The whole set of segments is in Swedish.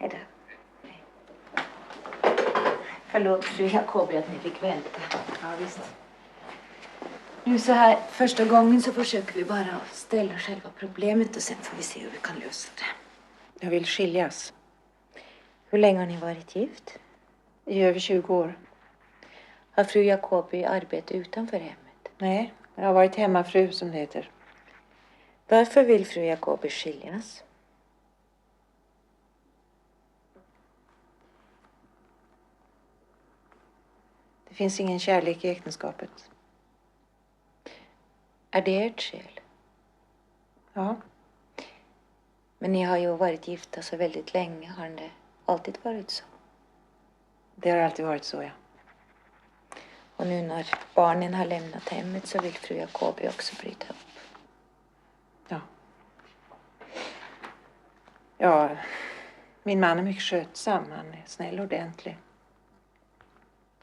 Hej då. Förlåt fru Jacobi att ni fick vänta. Ja, visst. Nu så här första gången så försöker vi bara ställa själva problemet och sen får vi se hur vi kan lösa det. Jag vill skiljas. Hur länge har ni varit gift? I över 20 år. Har fru Jacobi arbetat utanför hemmet? Nej, jag har varit hemmafru som det heter. Varför vill fru Jacobi skiljas? Det finns ingen kärlek i äktenskapet. Är det ert skäl? Ja. Men ni har ju varit gifta så väldigt länge. Har det alltid varit så? Det har alltid varit så, ja. Och nu när barnen har lämnat hemmet så vill fru Jacobi också bryta upp. Ja. Ja, min man är mycket skötsam. Han är snäll och ordentlig.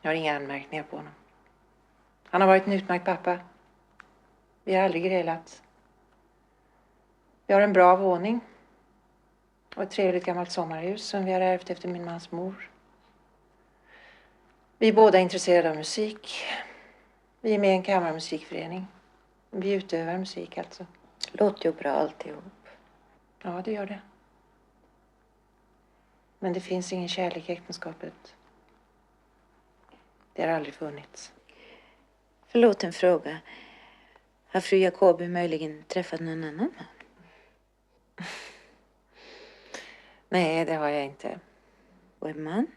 Jag har inga anmärkningar på honom. Han har varit en utmärkt pappa. Vi har aldrig grälat. Vi har en bra våning. Och ett trevligt gammalt sommarhus som vi har ärvt efter min mans mor. Vi är båda intresserade av musik. Vi är med i en kammarmusikförening. Vi utövar musik alltså. Låter ju bra alltihop. Ja, det gör det. Men det finns ingen kärlek i äktenskapet. Det har aldrig funnits. Förlåt en fråga. Har fru Jacobi möjligen träffat någon annan man? Nej, det har jag inte. Och en man?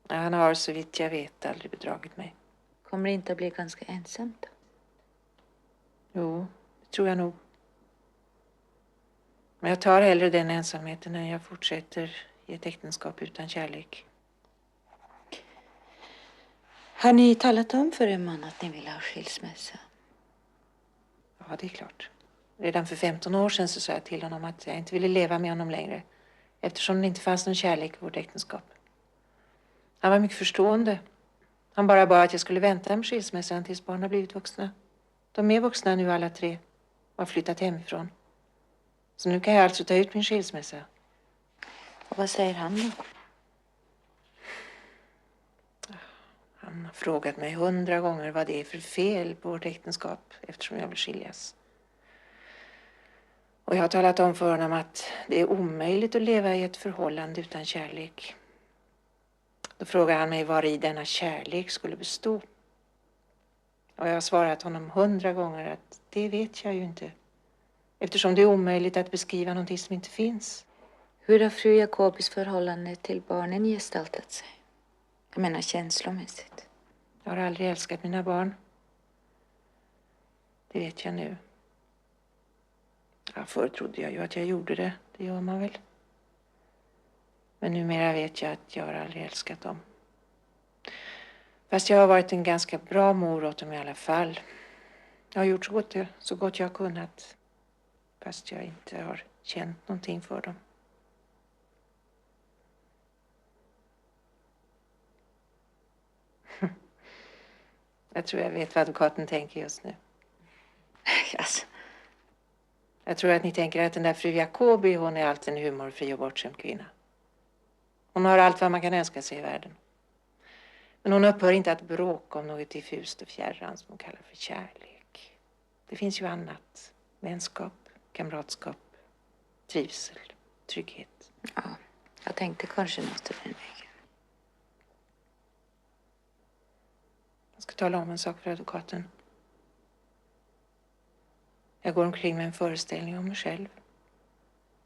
Han har så vitt jag vet aldrig bedragit mig. Kommer det inte att bli ganska ensamt då? Jo, det tror jag nog. Men jag tar hellre den ensamheten än jag fortsätter i ett äktenskap utan kärlek. Har ni talat om för en man att ni vill ha skilsmässa? Ja, det är klart. Redan för 15 år sedan så sa jag till honom att jag inte ville leva med honom längre. Eftersom det inte fanns någon kärlek i vårt äktenskap. Han var mycket förstående. Han bara bad att jag skulle vänta med skilsmässan tills barnen har blivit vuxna. De är vuxna nu alla 3 och har flyttat hemifrån. Så nu kan jag alltså ta ut min skilsmässa. Och vad säger han då? Han har frågat mig 100 gånger vad det är för fel på vårt äktenskap eftersom jag vill skiljas. Och jag har talat om för honom att det är omöjligt att leva i ett förhållande utan kärlek. Då frågar han mig var i denna kärlek skulle bestå. Och jag har svarat honom 100 gånger att det vet jag ju inte. Eftersom det är omöjligt att beskriva någonting som inte finns. Hur har fru Jacobis förhållande till barnen gestaltat sig? Jag menar känslomässigt. Jag har aldrig älskat mina barn. Det vet jag nu. Ja, förr trodde jag ju att jag gjorde det. Det gör man väl. Men numera vet jag att jag har aldrig älskat dem. Fast jag har varit en ganska bra mor åt dem i alla fall. Jag har gjort så gott jag har kunnat. Fast jag inte har känt någonting för dem. Jag tror jag vet vad advokaten tänker just nu. Yes. Jag tror att ni tänker att den där fru Jacobi, hon är alltid en humorfri och bortskämd kvinna. Hon har allt vad man kan önska sig i världen. Men hon upphör inte att bråka om något diffust och fjärran som hon kallar för kärlek. Det finns ju annat. Vänskap, kamratskap, trivsel, trygghet. Ja, jag tänkte kanske något i den vägen. Jag ska tala om en sak för advokaten. Jag går omkring med en föreställning om mig själv.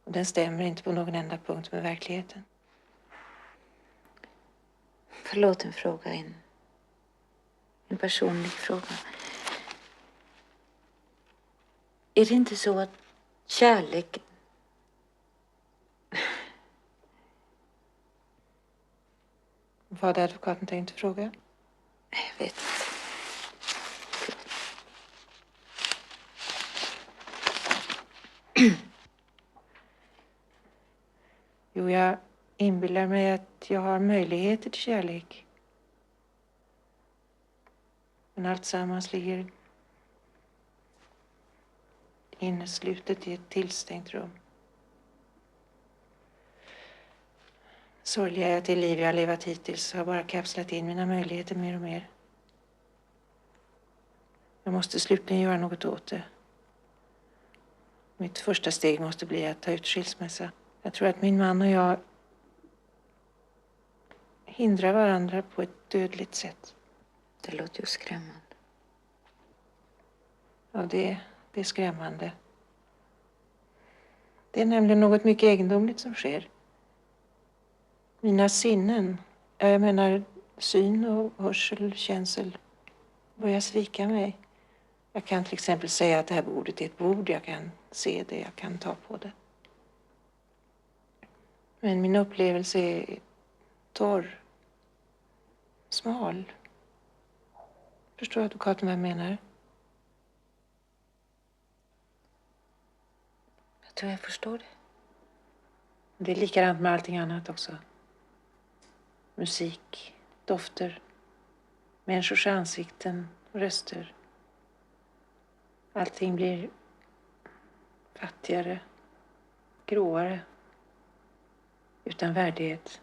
Och den stämmer inte på någon enda punkt med verkligheten. Förlåt en fråga, en personlig fråga. Är det inte så att kärlek... Vad hade advokaten tänkt fråga? Jag vet inte. Jo, jag inbillar mig att jag har möjligheter till kärlek. Men allt sammans ligger inneslutet i ett tillstängt rum. sorgliga är att det liv jag har levat hittills har bara kapslat in mina möjligheter mer och mer. Jag måste slutligen göra något åt det. Mitt första steg måste bli att ta ut skilsmässa. Jag tror att min man och jag hindrar varandra på ett dödligt sätt. Det låter ju skrämmande. Ja, det är skrämmande. Det är nämligen något mycket egendomligt som sker. Mina sinnen, jag menar syn och hörsel, känsel, börjar svika mig. Jag kan till exempel säga att det här bordet är ett bord, jag kan se det, jag kan ta på det. Men min upplevelse är torr, smal. Förstår advokaten vad jag menar? Jag tror jag förstår det. Det är likadant med allting annat också. Musik, dofter, människors ansikten, röster. Allting blir fattigare, gråare, utan värdighet.